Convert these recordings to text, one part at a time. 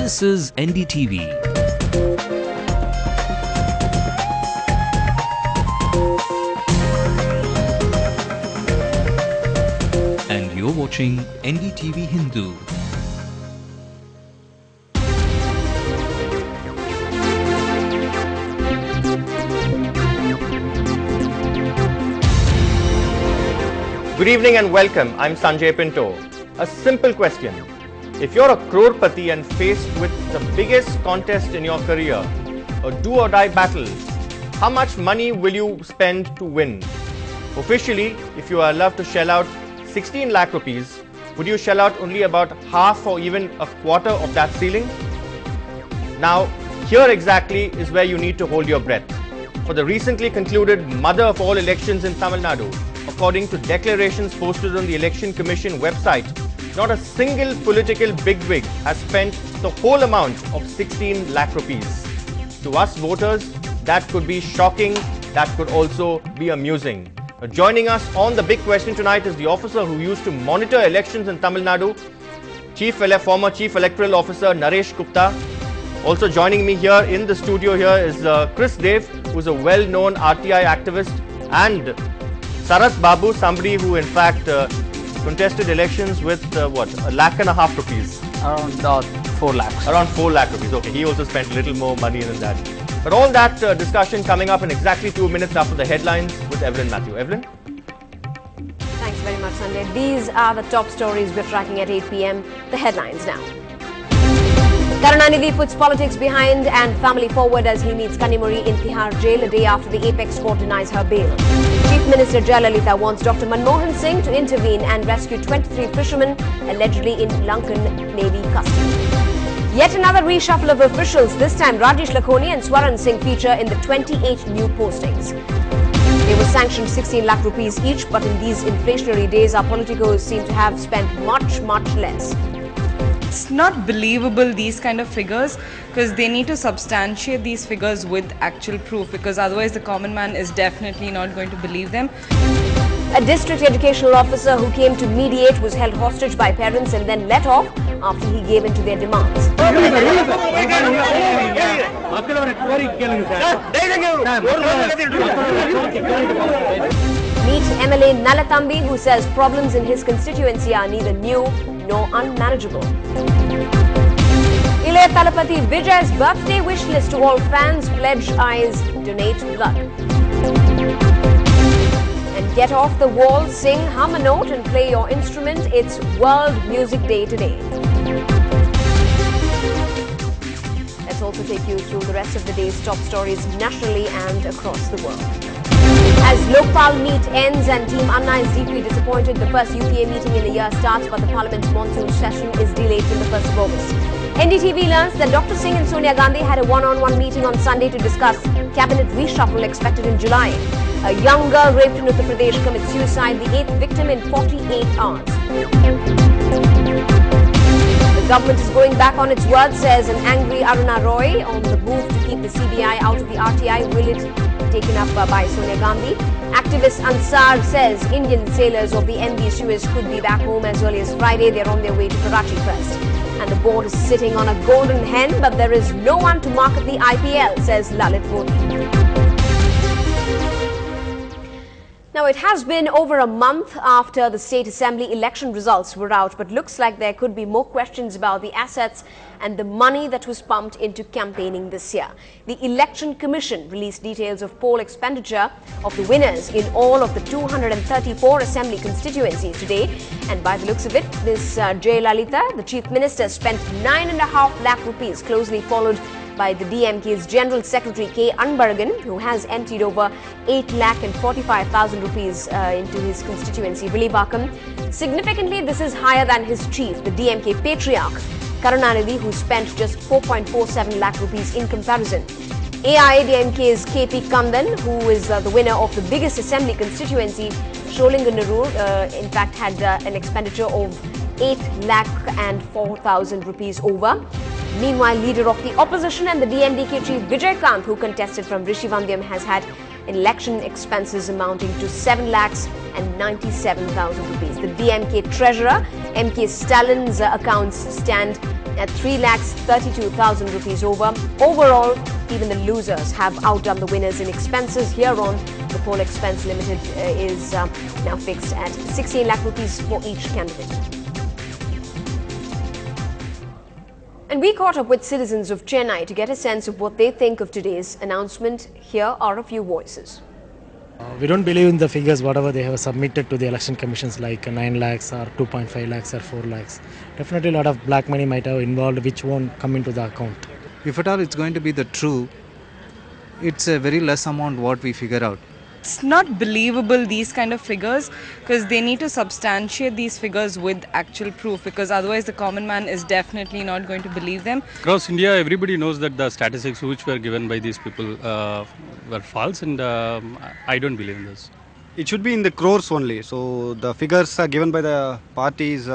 This is NDTV. And you're watching Ndtv-Hindu. Good evening and welcome. I'm Sanjay Pinto. A simple question. If you're a crorepati and faced with the biggest contest in your career, a do or die battle, how much money will you spend to win? Officially, if you are allowed to shell out 16 lakh rupees, would you shell out only about half or even a quarter of that ceiling? Now, here exactly is where you need to hold your breath. For the recently concluded mother of all elections in Tamil Nadu, according to declarations posted on the Election Commission website, not a single political bigwig has spent the whole amount of 16 lakh rupees. To us voters, that could be shocking, that could also be amusing. Joining us on the big question tonight is the officer who used to monitor elections in Tamil Nadu, former Chief Electoral Officer Naresh Gupta. Also joining me here in the studio here is Chris Dev, who is a well-known RTI activist, and Saras Babu, somebody who in fact contested elections with what, a lakh and a half rupees? Around 4 lakhs. Around 4 lakh rupees. Okay, he also spent a little more money than that. But all that discussion coming up in exactly 2 minutes after the headlines with Evelyn Matthew. Evelyn? Thanks very much, Sanjay. These are the top stories we're tracking at 8 p.m. The headlines now. Karunanidhi puts politics behind and family forward as he meets Kanimuri in Tihar jail a day after the apex court denies her bail. Chief Minister Jayalalitha wants Dr. Manmohan Singh to intervene and rescue 23 fishermen allegedly in Lankan Navy custody. Yet another reshuffle of officials. This time Rajesh Lakhoni and Swaran Singh feature in the 28 new postings. They were sanctioned 16 lakh rupees each, but in these inflationary days our politicos seem to have spent much less. It's not believable, these kind of figures, because they need to substantiate these figures with actual proof, because otherwise the common man is definitely not going to believe them. A district educational officer who came to mediate was held hostage by parents and then let off after he gave in to their demands. Meet MLA Nalathambi, who says problems in his constituency are neither new nor unmanageable. Ilayya Thalapathy Vijay's birthday wish list to all fans: pledge eyes, donate blood. And get off the wall, sing, hum a note and play your instrument. It's World Music Day today. Let's also take you through the rest of the day's top stories nationally and across the world. As Lokpal meet ends and Team Anna is deeply disappointed, the first UPA meeting in the year starts, but the Parliament's monsoon session is delayed till the 1st of August. NDTV learns that Dr. Singh and Sonia Gandhi had a one-on-one meeting on Sunday to discuss cabinet reshuffle expected in July. A young girl raped in Uttar Pradesh commits suicide, the 8th victim in 48 hours. The government is going back on its word, says an angry Aruna Roy on the move to keep the CBI out of the RTI. Will it taken up by Sonia Gandhi? Activist Ansar says Indian sailors of the MV Suez could be back home as early as Friday. They're on their way to Karachi first. And the board is sitting on a golden hen, but there is no one to market the IPL, says Lalit Modi. Now, it has been over a month after the State Assembly election results were out, but looks like there could be more questions about the assets and the money that was pumped into campaigning this year. The Election Commission released details of poll expenditure of the winners in all of the 234 Assembly constituencies today. And by the looks of it, this Jayalalitha, the Chief Minister, spent 9.5 lakh rupees, closely followed by the DMK's General Secretary K. Anbaragan, who has emptied over 8,45,000 rupees into his constituency, Vilibakam. Significantly, this is higher than his chief, the DMK patriarch, Karunanidhi, who spent just 4.47 lakh rupees in comparison. AIADMK's KP Kandan, who is the winner of the biggest assembly constituency, Sholinganallur, in fact had an expenditure of 8,04,000 rupees over. Meanwhile, leader of the opposition and the DMDK chief Vijay Kant, who contested from Rishivandyam, has had election expenses amounting to 7,97,000 rupees. The DMK treasurer, M.K. Stalin's accounts stand at 3,32,000 rupees over. Overall, even the losers have outdone the winners in expenses. Here on, the poll expense limited is now fixed at 16 lakh rupees for each candidate. And we caught up with citizens of Chennai to get a sense of what they think of today's announcement. Here are a few voices. We don't believe in the figures whatever they have submitted to the election commissions, like 9 lakhs or 2.5 lakhs or 4 lakhs. Definitely a lot of black money might have involved which won't come into the account. If at all it's going to be the true, it's a very less amount what we figure out. It's not believable, these kind of figures, because they need to substantiate these figures with actual proof, because otherwise the common man is definitely not going to believe them. Across India, everybody knows that the statistics which were given by these people were false, and I don't believe in this. It should be in the crores only. So the figures are given by the parties.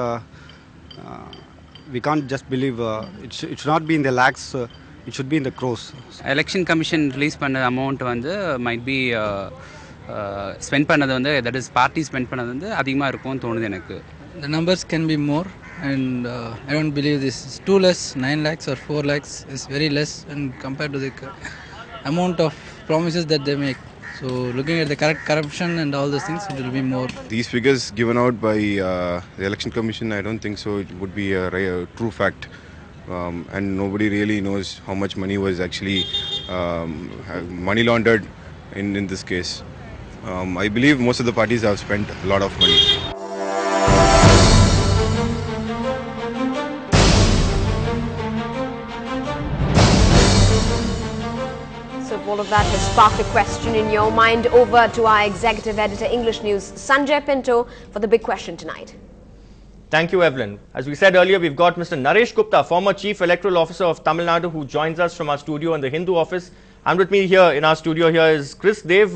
We can't just believe. It should not be in the lakhs. It should be in the crores. Election Commission release பண்ண amount வந்து might be spend பண்ணது வந்து, that is party spend பண்ணது வந்து அதிகமாக இருக்கும்னு தோணுது எனக்கு. The numbers can be more, and I don't believe this is too less. 9 lakhs or 4 lakhs is very less and compared to the amount of promises that they make. So looking at the correct corruption and all those things, it will be more. These figures given out by the Election Commission, I don't think so. It would be a true fact. And nobody really knows how much money was actually money laundered in this case. I believe most of the parties have spent a lot of money. So if all of that has sparked a question in your mind, over to our executive editor, English News, Sanjay Pinto, for the big question tonight. Thank you, Evelyn. As we said earlier, we've got Mr. Naresh Gupta, former Chief Electoral Officer of Tamil Nadu, who joins us from our studio in the Hindu office. And with me here in our studio here is Chris Dev.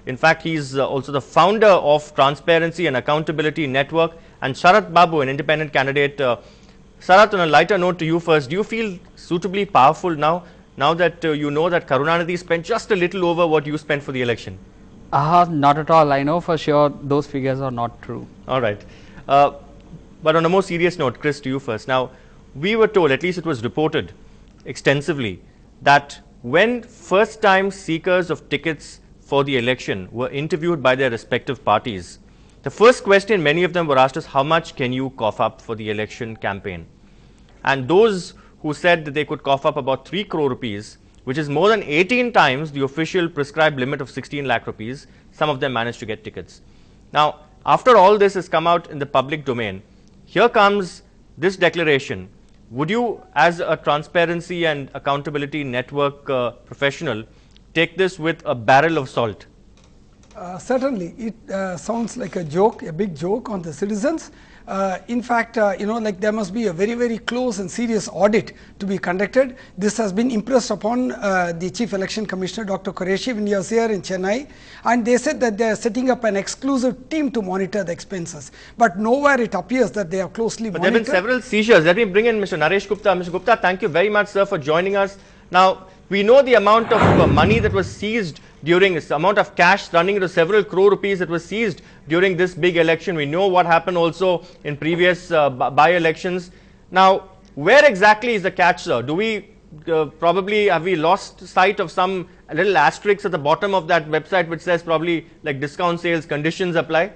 In fact, he's also the founder of Transparency and Accountability Network, and Sharat Babu, an independent candidate. Sharat, on a lighter note to you first, do you feel suitably powerful now that you know that Karunanidhi spent just a little over what you spent for the election? Not at all. I know for sure those figures are not true. All right. But on a more serious note, Chris, to you first. Now, we were told, at least it was reported extensively, that when first-time seekers of tickets for the election were interviewed by their respective parties, the first question many of them were asked is, how much can you cough up for the election campaign? And those who said that they could cough up about 3 crore rupees, which is more than 18 times the official prescribed limit of 16 lakh rupees, some of them managed to get tickets. Now, after all this has come out in the public domain, here comes this declaration. Would you, as a Transparency and Accountability Network professional, take this with a barrel of salt? Certainly, it sounds like a joke, a big joke on the citizens. In fact, like there must be a very, very close and serious audit to be conducted. This has been impressed upon the Chief Election Commissioner, Dr. Qureshi, when he was here in Chennai, and they said that they are setting up an exclusive team to monitor the expenses. But nowhere it appears that they are closely monitored. There have been several seizures. Let me bring in Mr. Naresh Gupta. Mr. Gupta, thank you very much, sir, for joining us. Now, we know the amount of money that was seized during this amount of cash running into several crore rupees that was seized during this big election. We know what happened also in previous by-elections. Now, where exactly is the catch, sir? Do we probably have we lost sight of some little asterisk at the bottom of that website which says probably like discount sales conditions apply?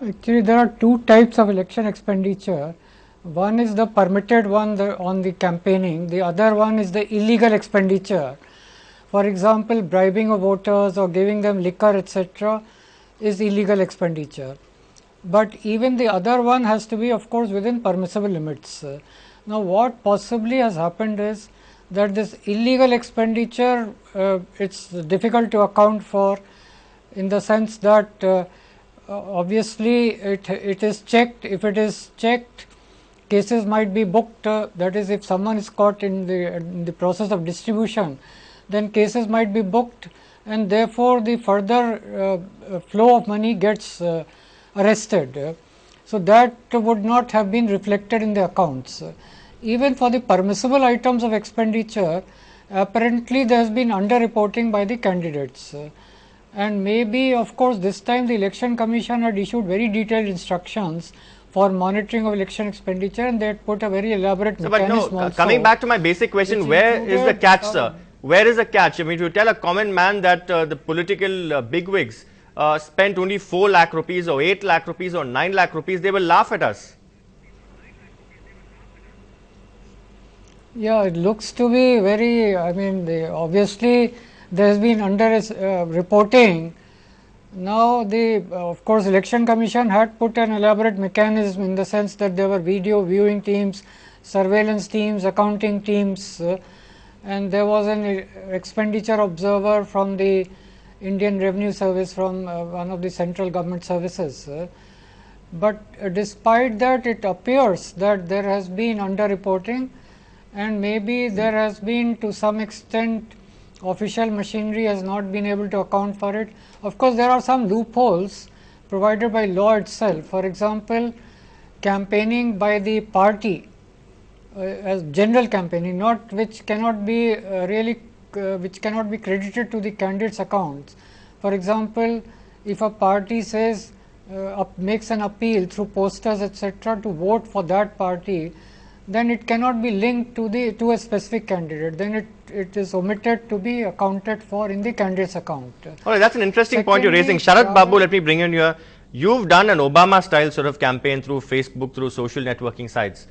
Actually, there are two types of election expenditure. One is the permitted one on the campaigning, the other one is the illegal expenditure. For example, bribing of voters or giving them liquor, etc. is illegal expenditure. But even the other one has to be, of course, within permissible limits. Now, what possibly has happened is that this illegal expenditure, it's difficult to account for, in the sense that obviously it is checked. If it is checked, cases might be booked, that is, if someone is caught in the process of distribution, then cases might be booked, and therefore the further flow of money gets arrested. So that would not have been reflected in the accounts. Even for the permissible items of expenditure, apparently there has been under-reporting by the candidates. And maybe, of course, this time the Election Commission had issued very detailed instructions for monitoring of election expenditure, and they had put a very elaborate mechanism also. Coming back to my basic question, where is the catch, sir? Where is the catch? I mean, if you tell a common man that the political bigwigs spent only 4 lakh rupees or 8 lakh rupees or 9 lakh rupees, they will laugh at us. Yeah, it looks to be very, I mean, obviously there has been under reporting. Now, of course, Election Commission had put an elaborate mechanism in the sense that there were video viewing teams, surveillance teams, accounting teams, and there was an expenditure observer from the Indian Revenue Service, from one of the central government services. But despite that, it appears that there has been under-reporting, and maybe there has been, to some extent, official machinery has not been able to account for it. Of course, there are some loopholes provided by law itself. For example, campaigning by the party, as general campaigning, not which cannot be which cannot be credited to the candidate's accounts. For example, if a party says makes an appeal through posters, etc., to vote for that party, then it cannot be linked to a specific candidate. Then it is omitted to be accounted for in the candidate's account. All right, that's an interesting point you're raising. Sharat Babu, let me bring in here. You've done an Obama-style sort of campaign through Facebook, through social networking sites.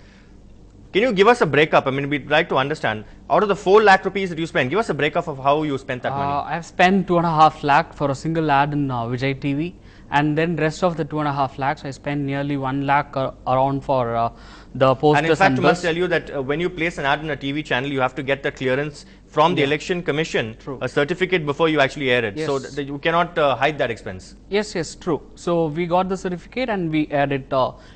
Can you give us a breakup? I mean, we'd like to understand, out of the 4 lakh rupees that you spent, give us a breakup of how you spent that money. I have spent 2.5 lakh for a single ad in Vijay TV, and then rest of the 2.5 lakhs I spent nearly 1 lakh around for the posters. And in fact, I must tell you that when you place an ad in a TV channel, you have to get the clearance from the Election Commission, a certificate before you actually air it. Yes. So you cannot hide that expense. Yes, yes, true. So we got the certificate and we aired it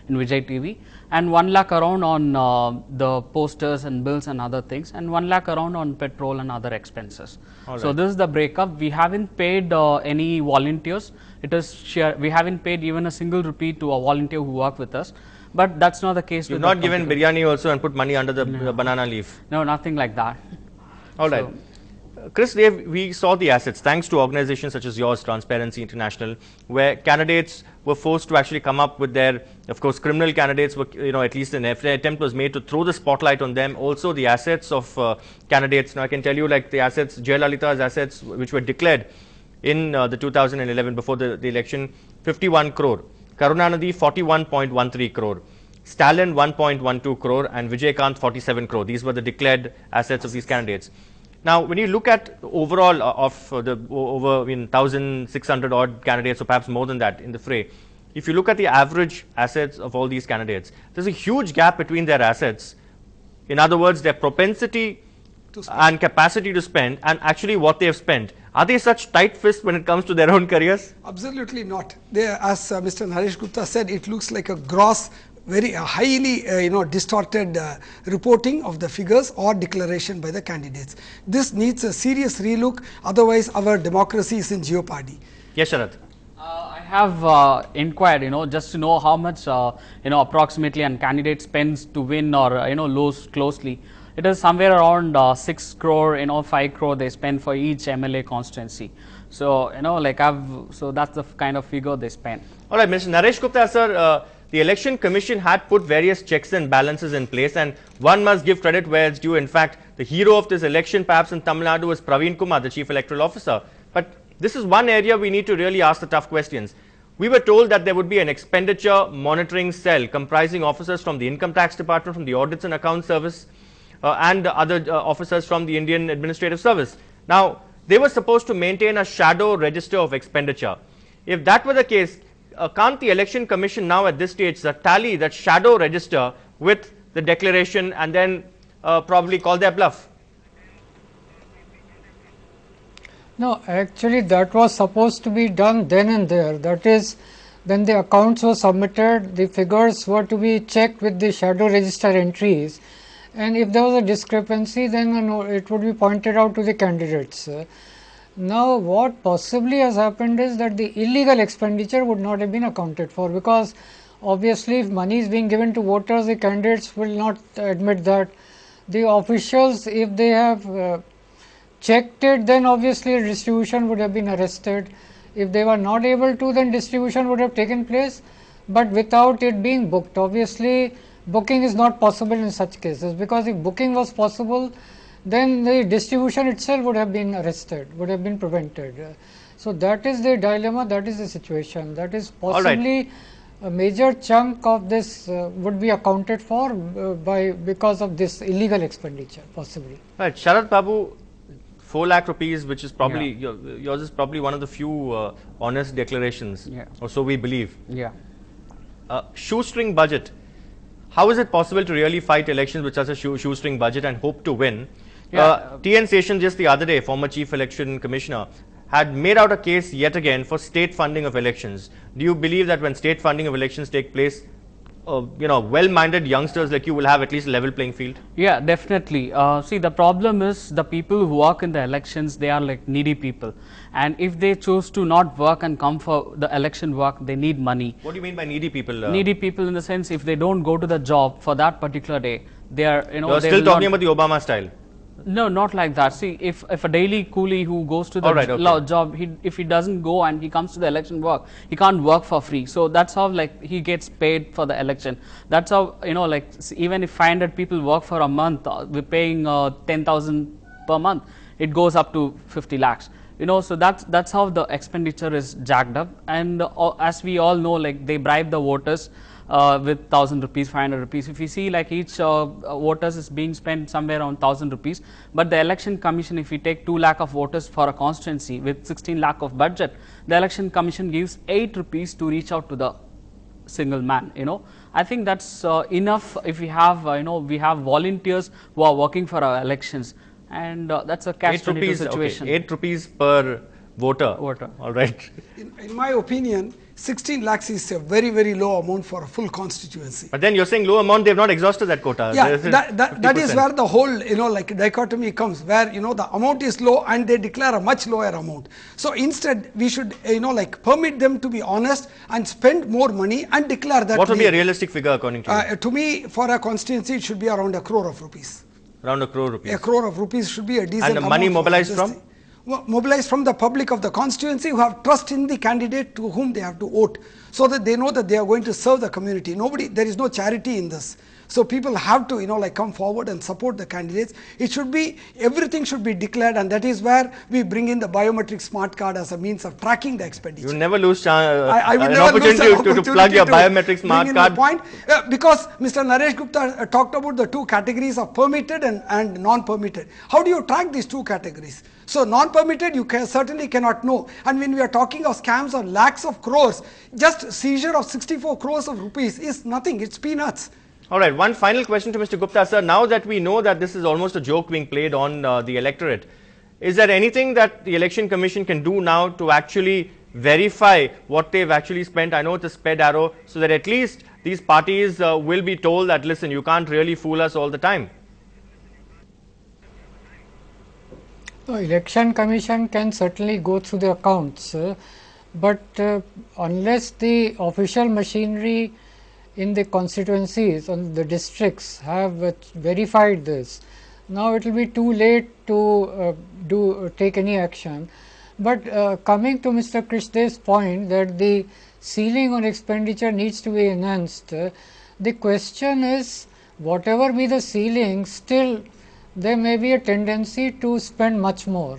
in Vijay TV, and 1 lakh around on the posters and bills and other things, and 1 lakh around on petrol and other expenses. So this is the breakup. We haven't paid any volunteers. It is share. We haven't paid even a single rupee to a volunteer who worked with us. But that's not the case. You've not given biryani also and put money under the banana leaf? No, nothing like that. All right. Chris, we saw the assets thanks to organizations such as yours, Transparency International, where candidates were forced to actually come up with their, of course, criminal candidates were, at least an attempt was made to throw the spotlight on them. Also, the assets of candidates. Now, I can tell you, like the assets, Jayalalitha's assets, which were declared in the 2011 before the election, 51 crore. Karunanidhi 41.13 crore, Stalin 1.12 crore, and Vijaykanth 47 crore. These were the declared assets of these candidates. Now, when you look at overall of the over 1,600 odd candidates, or perhaps more than that in the fray, if you look at the average assets of all these candidates, there's a huge gap between their assets. In other words, their propensity and capacity to spend and actually what they have spent. Are they such tight fists when it comes to their own careers? Absolutely not. As Mr. Naresh Gupta said, it looks like a gross, very highly distorted reporting of the figures or declaration by the candidates. This needs a serious relook, otherwise our democracy is in jeopardy. Yes, Sharat. I have inquired, just to know how much, approximately a candidate spends to win or, lose closely. It is somewhere around 6 crore, 5 crore they spend for each MLA constituency. So, so that's the kind of figure they spend. All right, Mr. Naresh Gupta, sir, the Election Commission had put various checks and balances in place, and one must give credit where it's due. In fact, the hero of this election, perhaps in Tamil Nadu, was Praveen Kumar, the Chief Electoral Officer. But this is one area we need to really ask the tough questions. We were told that there would be an expenditure monitoring cell comprising officers from the Income Tax Department, from the Audits and Accounts Service, and other officers from the Indian Administrative Service. Now, they were supposed to maintain a shadow register of expenditure. If that were the case, can't the Election Commission now at this stage tally that shadow register with the declaration and then probably call their bluff? No, actually that was supposed to be done then and there. That is, when the accounts were submitted, the figures were to be checked with the shadow register entries. And if there was a discrepancy, then it would be pointed out to the candidates. Now, what possibly has happened is that the illegal expenditure would not have been accounted for, because obviously if money is being given to voters, the candidates will not admit that. The officials, if they have checked it, then obviously distribution would have been arrested. If they were not able to, then distribution would have taken place. but without it being booked. Obviously, booking is not possible in such cases, because if booking was possible, then the distribution itself would have been arrested, would have been prevented. So that is the dilemma, that is the situation. That is possibly a major chunk of this would be accounted for because of this illegal expenditure, possibly. Right, Sharad Babu, 4 lakh rupees, which is probably yours is probably one of the few honest declarations, or so we believe. Yeah. Shoestring budget. How is it possible to really fight elections with such a shoestring budget and hope to win? T.N. Seshan just the other day, former Chief Election Commissioner, had made out a case yet again for state funding of elections. Do you believe that when state funding of elections take place, well-minded youngsters like you will have at least a level playing field? Yeah, definitely. See, the problem is the people who work in the elections, they are like needy people. And if they choose to not work and come for the election work, they need money. What do you mean by needy people? Needy people in the sense, if they don't go to the job for that particular day, they are, You're still talking about the Obama style? No, not like that. See, if a daily coolie who goes to the job, if he doesn't go and he comes to the election work, he can't work for free. So that's how like he gets paid for the election. That's how, like even if 500 people work for a month, we're paying 10,000 per month, it goes up to 50 lakhs. So that's how the expenditure is jacked up. And as we all know, like they bribe the voters with 1,000 rupees, 500 rupees. If you see, like each voters is being spent somewhere around 1,000 rupees, but the election commission, if we take 2 lakh of voters for a constituency with 16 lakh of budget, the election commission gives 8 rupees to reach out to the single man. I think that's enough. If we have we have volunteers who are working for our elections, and that's a catch-22 situation. Okay. 8 rupees per voter. All right. In my opinion, 16 lakhs is a very, very low amount for a full constituency. But then you're saying low amount, they've not exhausted that quota. Yeah, that is where the whole, like dichotomy comes, where, the amount is low and they declare a much lower amount. So instead, we should, permit them to be honest and spend more money and declare that. What would be a realistic figure according to you? To me, for a constituency, it should be around 1 crore of rupees. Around 1 crore rupees. 1 crore of rupees should be a decent amount. And the money mobilized from? Mobilized from the public of the constituency who have trust in the candidate to whom they have to vote, so that they know that they are going to serve the community. There is no charity in this. So people have to, come forward and support the candidates. It should be, everything should be declared, and that is where we bring in the biometric smart card as a means of tracking the expenditure. You never lose I would an never opportunity, lose an to plug your biometric smart card. Point, because Mr. Naresh Gupta talked about the 2 categories of permitted and non-permitted. How do you track these 2 categories? So non-permitted, you certainly cannot know. And when we are talking of scams of lakhs of crores, just seizure of 64 crores of rupees is nothing. It's peanuts. All right, one final question to Mr. Gupta, sir. Now that we know that this is almost a joke being played on the electorate, is there anything that the Election Commission can do now to actually verify what they've actually spent? I know it's a sped arrow, so that at least these parties will be told that, listen, you can't really fool us all the time. The Election Commission can certainly go through the accounts, but unless the official machinery in the constituencies and the districts have verified this, now it will be too late to take any action. But coming to Mr. Krishdev's point that the ceiling on expenditure needs to be enhanced, the question is, whatever be the ceiling, still there may be a tendency to spend much more.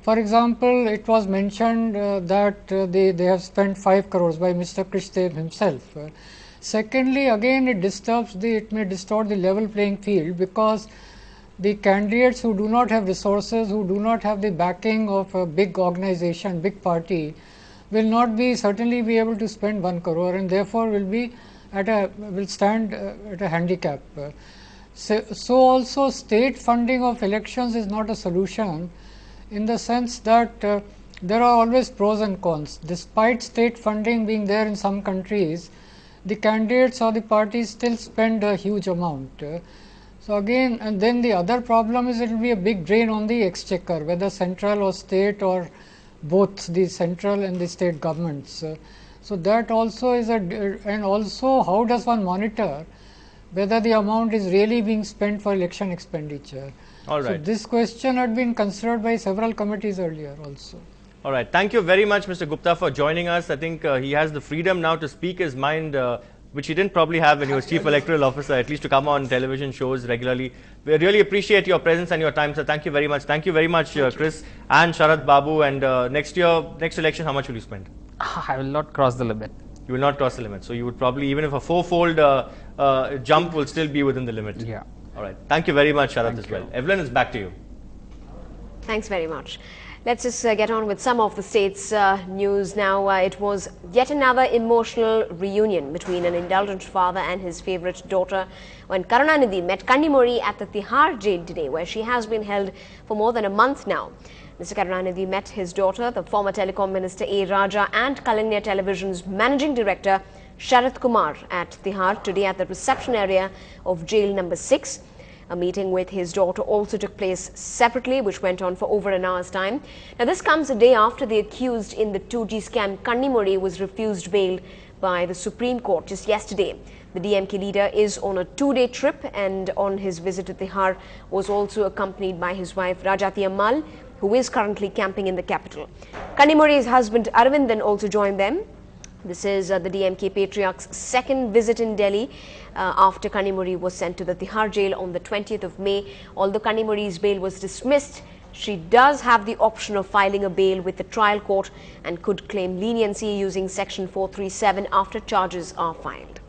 For example, it was mentioned that they have spent 5 crores by Mr. Krishdev himself. Secondly, again it may distort the level playing field, because the candidates who do not have resources, who do not have the backing of a big organization, big party, will certainly be able to spend 1 crore, and therefore will stand at a handicap. So also state funding of elections is not a solution, in the sense that there are always pros and cons. Despite state funding being there in some countries, the candidates or the parties still spend a huge amount. So again, and then the other problem is it will be a big drain on the exchequer, whether central or state, or both the central and the state governments. So that also is and also how does one monitor whether the amount is really being spent for election expenditure? All right. So this question had been considered by several committees earlier also. All right. Thank you very much, Mr. Gupta, for joining us. I think he has the freedom now to speak his mind, which he didn't probably have when he was Chief Electoral Officer, at least to come on television shows regularly. We really appreciate your presence and your time, sir. Thank you very much. Thank you very much, Chris and Sharat Babu. And next election, how much will you spend? I will not cross the limit. You will not cross the limit. So you would probably, even if a fourfold jump will still be within the limit. Yeah. All right. Thank you very much, Sharat, as well. Evelyn, it's back to you. Thanks very much. Let's just get on with some of the state's news now. It was yet another emotional reunion between an indulgent father and his favourite daughter when Karunanidhi met Kannimozhi at the Tihar jail today, where she has been held for more than a month now. Mr. Karunanidhi met his daughter, the former Telecom Minister A. Raja, and Kalangnia Television's Managing Director Sharat Kumar at Tihar today at the reception area of jail number 6. A meeting with his daughter also took place separately, which went on for over an hour's time. Now, this comes a day after the accused in the 2G scam, Kannimozhi, was refused bail by the Supreme Court just yesterday. The DMK leader is on a 2-day trip, and on his visit to Tihar was also accompanied by his wife Rajati Ammal, who is currently camping in the capital. Kannimozhi's husband Arvindan also joined them. This is the DMK patriarch's second visit in Delhi after Kannimozhi was sent to the Tihar jail on the 20th of May. Although Kannimozhi's bail was dismissed, she does have the option of filing a bail with the trial court and could claim leniency using Section 437 after charges are filed.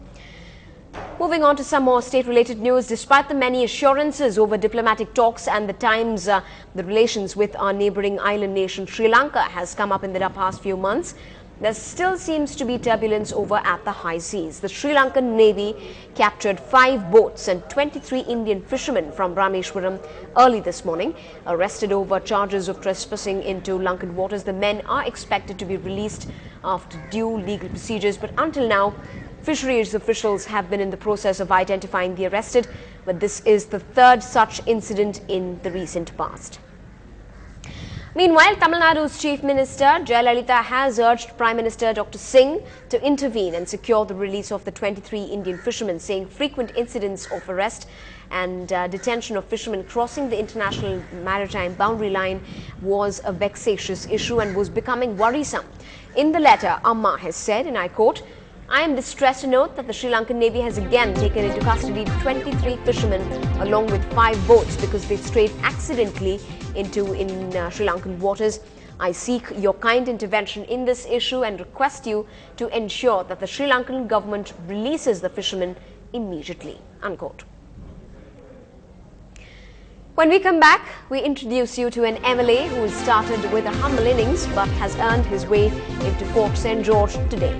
Moving on to some more state-related news, despite the many assurances over diplomatic talks and the relations with our neighbouring island nation Sri Lanka has come up in the past few months, there still seems to be turbulence over at the high seas. The Sri Lankan Navy captured 5 boats and 23 Indian fishermen from Rameshwaram early this morning, arrested over charges of trespassing into Lankan waters. The men are expected to be released after due legal procedures, but until now, fisheries officials have been in the process of identifying the arrested, but this is the 3rd such incident in the recent past. Meanwhile, Tamil Nadu's Chief Minister Jayalalitha has urged Prime Minister Dr. Singh to intervene and secure the release of the 23 Indian fishermen, saying frequent incidents of arrest and detention of fishermen crossing the international maritime boundary line was a vexatious issue and was becoming worrisome. In the letter, Amma has said, and I quote, "I am distressed to note that the Sri Lankan Navy has again taken into custody 23 fishermen along with 5 boats because they strayed accidentally in Sri Lankan waters. I seek your kind intervention in this issue and request you to ensure that the Sri Lankan government releases the fishermen immediately." Unquote. When we come back, we introduce you to an MLA who started with a humble innings but has earned his way into Fort St. George today.